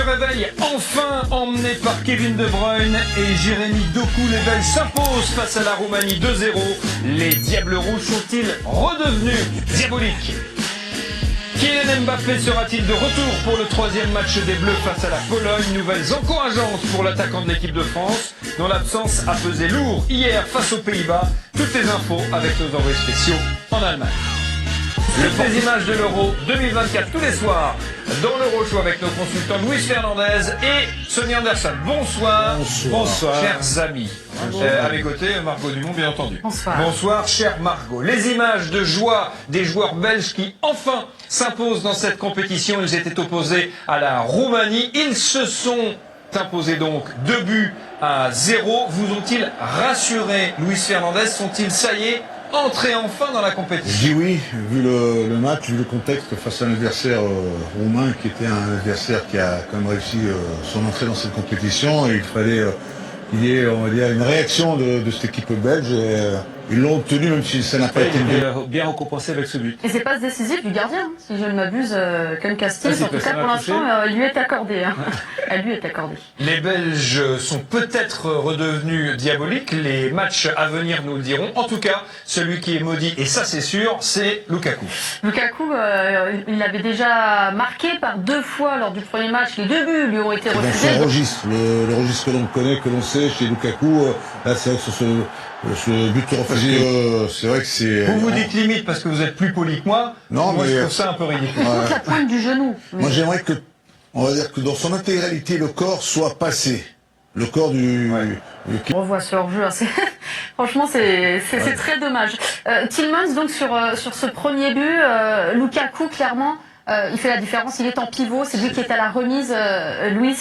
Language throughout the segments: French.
réveille enfin emmené par Kevin De Bruyne et Jérémy Doku. Les Belges s'imposent face à la Roumanie 2-0. Les Diables Rouges sont-ils redevenus diaboliques? Kylian Mbappé sera-t-il de retour pour le troisième match des Bleus face à la Pologne? Nouvelles encourageantes pour l'attaquant de l'équipe de France, dont l'absence a pesé lourd hier face aux Pays-Bas. Toutes les infos avec nos envoyés spéciaux en Allemagne. Toutes les images de l'Euro 2024 tous les soirs dans l'Euro Show avec nos consultants Luis Fernandez et Sonia Anderson. Bonsoir. Bonsoir, chers amis. À mes côtés, Margot Dumont, bien entendu. Bonsoir. Bonsoir, chère Margot. Les images de joie des joueurs belges qui enfin s'imposent dans cette compétition. Ils étaient opposés à la Roumanie. Ils se sont imposés donc 2-0. Vous ont-ils rassuré, Luis Fernandez? Sont-ils, ça y est, entrés enfin dans la compétition? Je dis oui, vu le match, vu le contexte face à un adversaire roumain qui était un adversaire qui a quand même réussi son entrée dans cette compétition. Et il fallait qu'il y ait, on va dire, une réaction de cette équipe belge. Et, ils l'ont obtenu, même si ça n'a pas été bien récompensé avec ce but. Et c'est passe décisive du gardien, si je ne m'abuse, Ken Castillo. En tout cas, pour l'instant, il lui est accordé. Hein. Elle lui est accordée. Les Belges sont peut-être redevenus diaboliques. Les matchs à venir nous le diront. En tout cas, celui qui est maudit, et ça c'est sûr, c'est Lukaku. Lukaku, il avait déjà marqué par 2 fois lors du premier match. Les 2 buts lui ont été refusés. Son registre, le registre que l'on connaît, que l'on sait chez Lukaku, là c'est vrai que ce but refusé, c'est vrai que c'est... Vous vous dites limite parce que vous êtes plus poli que moi. Non, moi mais je trouve ça un peu ridicule. Il compte la pointe du genou. Moi j'aimerais que, on va dire que dans son intégralité, le corps soit passé. Le corps du... On revoit ce hors-jeu. Hein. Franchement, c'est très dommage. Tillmans, donc sur ce premier but, Lukaku, clairement, il fait la différence. Il est en pivot. C'est lui qui est à la remise, Luis,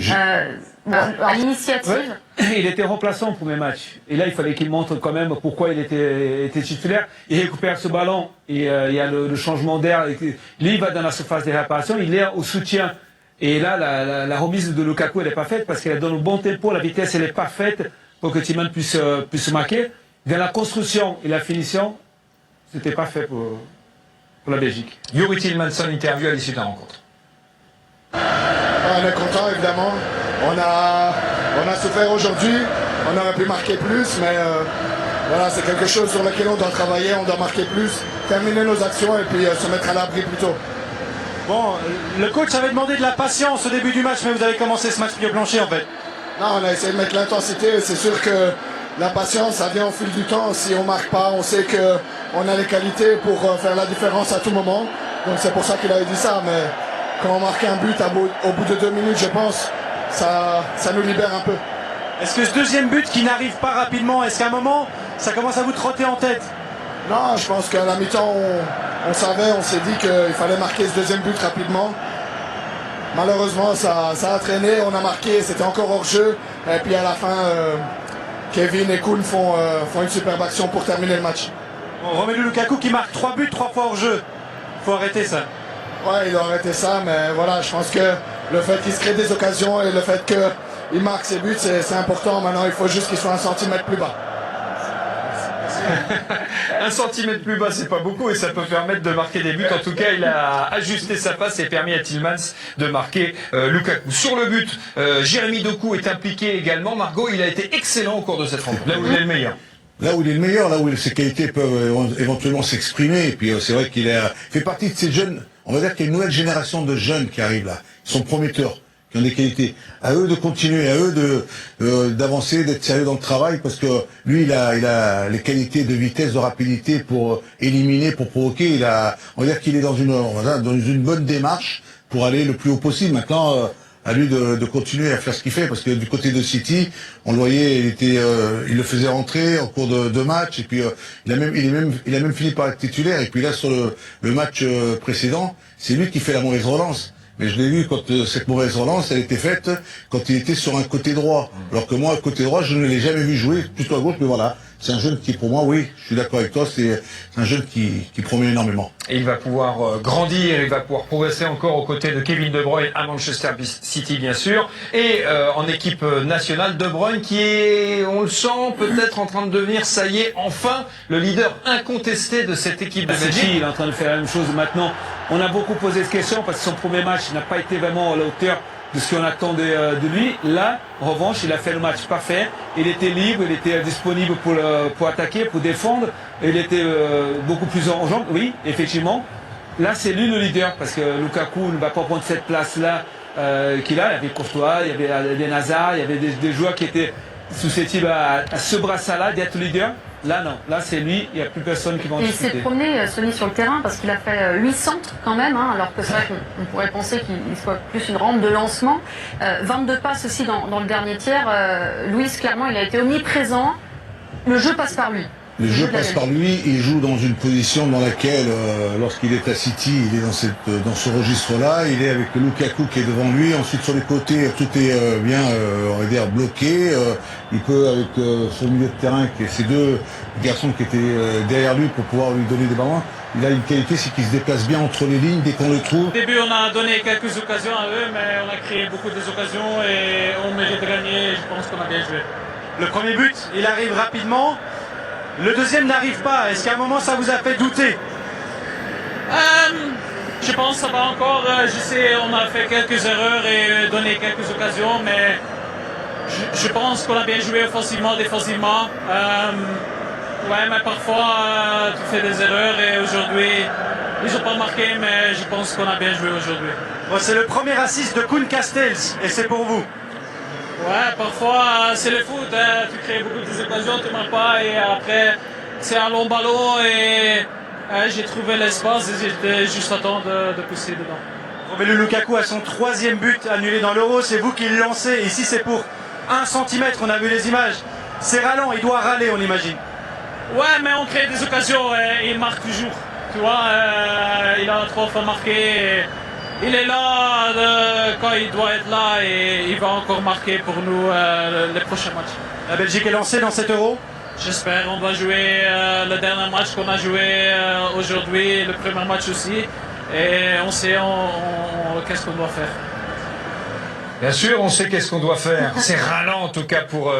à l'initiative. Ouais. Il était remplaçant au premier match. Et là, il fallait qu'il montre quand même pourquoi il était titulaire. Il récupère ce ballon et il y a le changement d'air. Lui, il va dans la surface des réparations. Il est au soutien. Et là, la remise de Lukaku, elle n'est pas faite parce qu'elle est dans le bon tempo. La vitesse, elle n'est pas faite pour que Tillmans puisse marquer. Dans la construction et la finition, c'était pas fait pour la Belgique. Youri Tillmans, son interview à l'issue de la rencontre. On est content, évidemment. On a souffert aujourd'hui. On aurait pu marquer plus, mais voilà, c'est quelque chose sur lequel on doit travailler. On doit marquer plus, terminer nos actions et puis se mettre à l'abri plus tôt. Bon, le coach avait demandé de la patience au début du match, mais vous avez commencé ce match pied plancher en fait. Non, on a essayé de mettre l'intensité. C'est sûr que la patience, ça vient au fil du temps. Si on marque pas, on sait qu'on a les qualités pour faire la différence à tout moment. Donc c'est pour ça qu'il avait dit ça. Mais quand on marque un but au bout de 2 minutes, je pense, ça nous libère un peu. Est-ce que ce deuxième but qui n'arrive pas rapidement, est-ce qu'à un moment, ça commence à vous trotter en tête? Non, je pense qu'à la mi-temps, on savait, on s'est dit qu'il fallait marquer ce deuxième but rapidement. Malheureusement, ça a traîné, on a marqué, c'était encore hors jeu. Et puis à la fin, Kevin et Kuhn font une superbe action pour terminer le match. Bon, Romelu Lukaku qui marque 3 buts, 3 fois hors jeu. Faut arrêter ça. Ouais, il doit arrêter ça, mais voilà, je pense que le fait qu'il se crée des occasions et le fait qu'il marque ses buts, c'est important. Maintenant, il faut juste qu'il soit 1 centimètre plus bas. 1 centimètre plus bas, c'est pas beaucoup et ça peut permettre de marquer des buts. En tout cas, il a ajusté sa passe et permis à Tillmans de marquer Lukaku. Sur le but, Jérémy Doku est impliqué également. Margot, il a été excellent au cours de cette rencontre. Là où il est le meilleur. Là où il est le meilleur, là où ses qualités peuvent éventuellement s'exprimer. Et puis c'est vrai qu'il fait partie de ces jeunes, on va dire qu'il y a une nouvelle génération de jeunes qui arrivent là. Ils sont prometteurs, qui ont des qualités. À eux de continuer, à eux d'avancer, d'être sérieux dans le travail, parce que lui, il a les qualités de vitesse, de rapidité pour éliminer, pour provoquer. On va dire qu'il est dans une bonne démarche pour aller le plus haut possible. Maintenant, à lui de continuer à faire ce qu'il fait, parce que du côté de City, on le voyait, il le faisait rentrer en cours de match, et puis il a même fini par être titulaire. Et puis là, sur le match précédent, c'est lui qui fait la mauvaise relance. Mais je l'ai vu quand cette mauvaise relance, elle était faite quand il était sur un côté droit. Alors que moi, côté droit, je ne l'ai jamais vu jouer, plutôt à gauche, mais voilà. C'est un jeune qui, pour moi, oui, je suis d'accord avec toi, c'est un jeune qui promet énormément. Et il va pouvoir grandir, il va pouvoir progresser encore aux côtés de Kevin De Bruyne à Manchester City, bien sûr. Et en équipe nationale, De Bruyne qui est, on le sent, peut-être en train de devenir, ça y est, enfin, le leader incontesté de cette équipe de Belgique. Il est en train de faire la même chose maintenant. On a beaucoup posé cette question parce que son premier match n'a pas été vraiment à la hauteur de ce qu'on attendait de lui. Là, en revanche, il a fait le match parfait. Il était libre, il était disponible pour attaquer, pour défendre. Il était beaucoup plus en jambes. Oui, effectivement. Là, c'est lui le leader parce que Lukaku ne va pas prendre cette place-là qu'il a. Il y avait Courtois, il y avait Eden Hazard, il y avait des joueurs qui étaient susceptibles à ce brassard-là d'être leader. Là, non. Là, c'est lui. Il n'y a plus personne qui va en Et il s'est discuter. promené, Sonny, sur le terrain parce qu'il a fait 8 centres quand même, hein, alors que c'est vrai qu'on pourrait penser qu'il soit plus une rampe de lancement. 22 passes aussi dans le dernier tiers. Luis, clairement, il a été omniprésent. Le jeu passe par lui. Le jeu passe par lui, il joue dans une position dans laquelle, lorsqu'il est à City, il est dans ce registre-là, il est avec Lukaku qui est devant lui, ensuite sur les côtés, tout est bien, on va dire, bloqué, il peut, avec son milieu de terrain, ces deux garçons qui étaient derrière lui pour pouvoir lui donner des ballons, il a une qualité, c'est qu'il se déplace bien entre les lignes dès qu'on le trouve. Au début, on a donné quelques occasions à eux, mais on a créé beaucoup d'occasions et on mérite de gagner, je pense qu'on a bien joué. Le premier but, il arrive rapidement. Le deuxième n'arrive pas. Est-ce qu'à un moment, ça vous a fait douter? Je pense que ça va encore. Je sais, on a fait quelques erreurs et donné quelques occasions, mais je pense qu'on a bien joué offensivement, défensivement. Ouais, mais parfois, tu fais des erreurs et aujourd'hui, ils n'ont pas marqué, mais je pense qu'on a bien joué aujourd'hui. Bon, c'est le premier assist de Koen Castells et c'est pour vous. Ouais, parfois c'est le foot, hein. Tu crées beaucoup d'occasions, tu ne marques pas et après c'est un long ballon et j'ai trouvé l'espace et j'étais juste à temps de pousser dedans. Romelu Lukaku a son 3e but annulé dans l'Euro, c'est vous qui le lancez. Ici c'est pour 1 centimètre, on a vu les images. C'est ralent, il doit râler on imagine. Ouais, mais on crée des occasions et il marque toujours. Tu vois, il a 3 fois marqué. Et il est là quand il doit être là et il va encore marquer pour nous les prochains matchs. La Belgique est lancée dans cet Euro. J'espère, on va jouer le dernier match qu'on a joué aujourd'hui, le premier match aussi. Et on sait qu'est-ce qu'on doit faire. Bien sûr, on sait qu'est-ce qu'on doit faire. C'est ralent en tout cas pour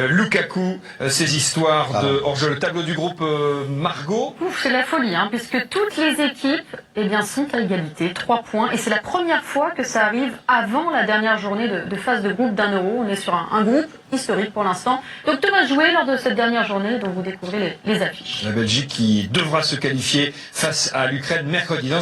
Lukaku, ces histoires de hors-jeu. Le tableau du groupe Margot. Ouf, c'est la folie, hein, puisque toutes les équipes sont à égalité, 3 points. Et c'est la première fois que ça arrive avant la dernière journée de phase de groupe d'1 euro. On est sur un groupe historique pour l'instant. Donc tout va jouer lors de cette dernière journée, dont vous découvrez les affiches. La Belgique qui devra se qualifier face à l'Ukraine mercredi.